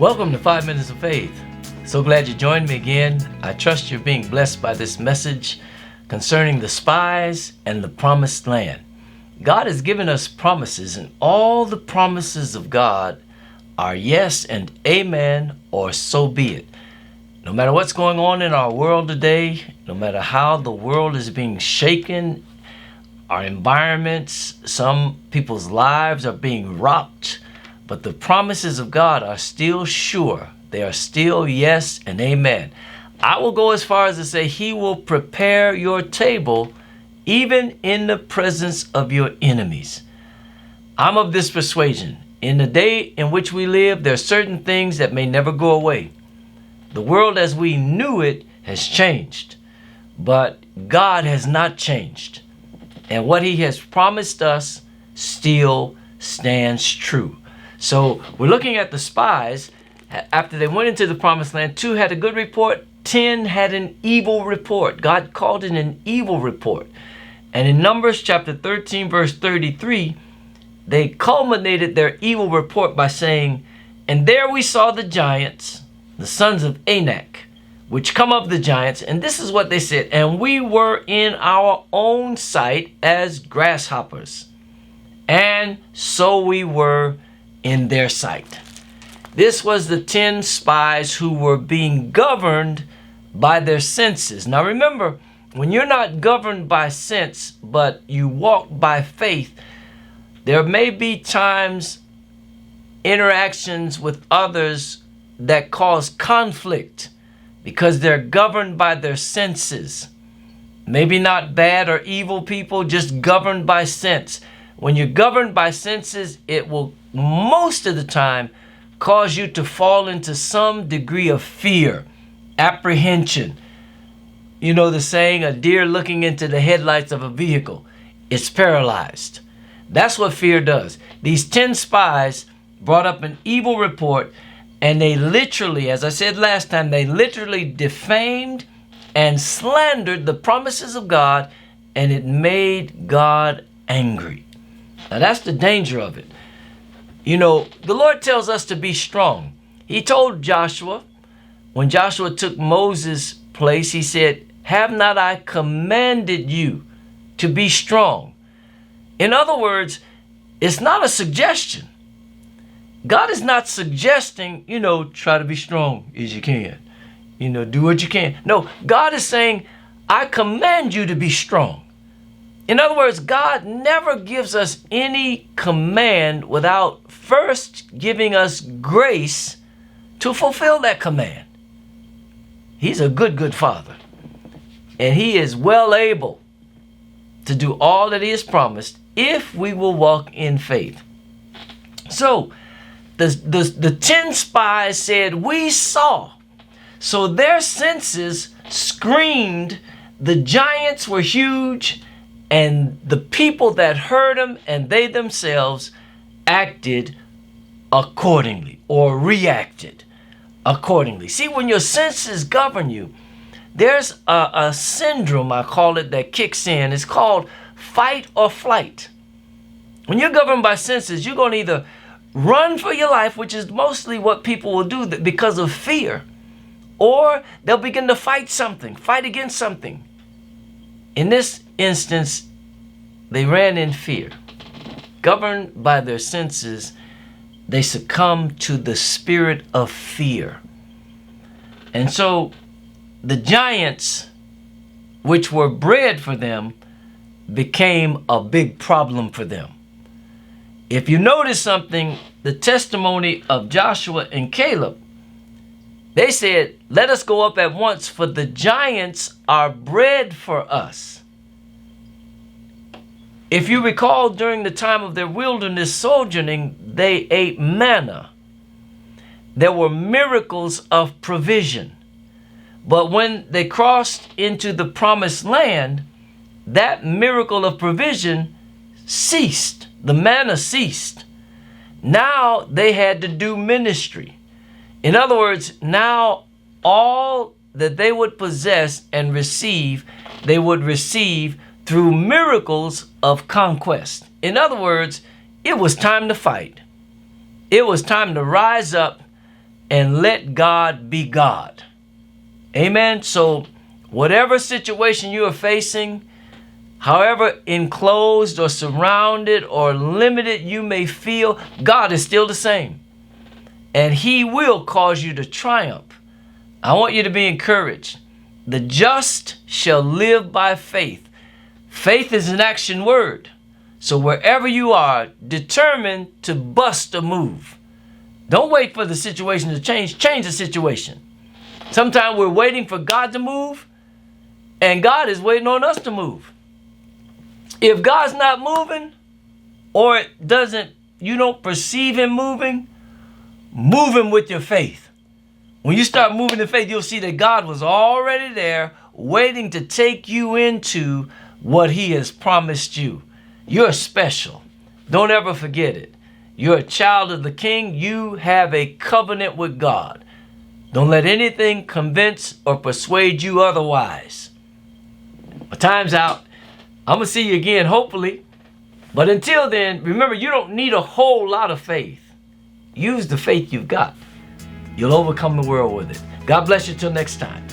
Welcome to 5 Minutes of Faith. So glad you joined me again. I trust you're being blessed by this message concerning the spies and the promised land. God has given us promises, and all the promises of God are yes and amen, or so be it. No matter what's going on in our world today, no matter how the world is being shaken, our environments, some people's lives are being rocked, but the promises of God are still sure. They are still yes and amen. I will go as far as to say He will prepare your table even in the presence of your enemies. I'm of this persuasion. In the day in which we live, there are certain things that may never go away. The world as we knew it has changed, but God has not changed. And what He has promised us still stands true. So we're looking at the spies. After they went into the promised land, 2 had a good report, 10 had an evil report. God called it an evil report. And in Numbers chapter 13, verse 33, they culminated their evil report by saying, "And there we saw the giants, the sons of Anak, which come of the giants." And this is what they said, "And we were in our own sight as grasshoppers, and so we were in their sight." This was the 10 spies who were being governed by their senses. Now remember, when you're not governed by sense, but you walk by faith, there may be times, interactions with others that cause conflict because they're governed by their senses. Maybe not bad or evil people, just governed by sense. When you're governed by senses, it will most of the time cause you to fall into some degree of fear, apprehension. You know the saying, a deer looking into the headlights of a vehicle, it's paralyzed. That's what fear does. These 10 spies brought up an evil report, and they literally, as I said last time, they literally defamed and slandered the promises of God, and it made God angry. Now that's the danger of it. You know, the Lord tells us to be strong. He told Joshua, when Joshua took Moses' place, He said, "Have not I commanded you to be strong?" In other words, it's not a suggestion. God is not suggesting, try to be strong as you can. Do what you can. No, God is saying, I command you to be strong. In other words, God never gives us any command without first giving us grace to fulfill that command. He's a good Father. And He is well able to do all that He has promised if we will walk in faith. So, the 10 spies said, "We saw." So their senses screamed the giants were huge, and the people that heard them and they themselves acted accordingly or reacted accordingly. See, when your senses govern you, there's a syndrome, I call it, that kicks in. It's called fight or flight. When you're governed by senses, you're going to either run for your life, which is mostly what people will do because of fear, or they'll begin to fight against something. In this instance, they ran in fear. Governed by their senses, they succumbed to the spirit of fear. And so the giants, which were bred for them, became a big problem for them. If you notice something, the testimony of Joshua and Caleb, they said, "Let us go up at once, for the giants are bred for us." If you recall, during the time of their wilderness sojourning, they ate manna. There were miracles of provision. But when they crossed into the promised land, that miracle of provision ceased. The manna ceased. Now they had to do ministry. In other words, now all that they would possess and receive, they would receive through miracles of conquest. In other words, it was time to fight. It was time to rise up and let God be God. Amen. So whatever situation you are facing, however enclosed or surrounded or limited you may feel, God is still the same. And he will cause you to triumph. I want you to be encouraged. The just shall live by faith. Faith is an action word. So wherever you are, determined to bust a move. Don't wait for the situation to change. Change the situation. Sometimes we're waiting for God to move, and God is waiting on us to move. If God's not moving, or you don't perceive him moving, move him with your faith. When you start moving in faith, you'll see that God was already there waiting to take you into what he has promised you. You're special. Don't ever forget it. You're a child of the King. You have a covenant with God. Don't let anything convince or persuade you otherwise. My time's out. I'm going to see you again, hopefully. But until then, remember, you don't need a whole lot of faith. Use the faith you've got. You'll overcome the world with it. God bless you till next time.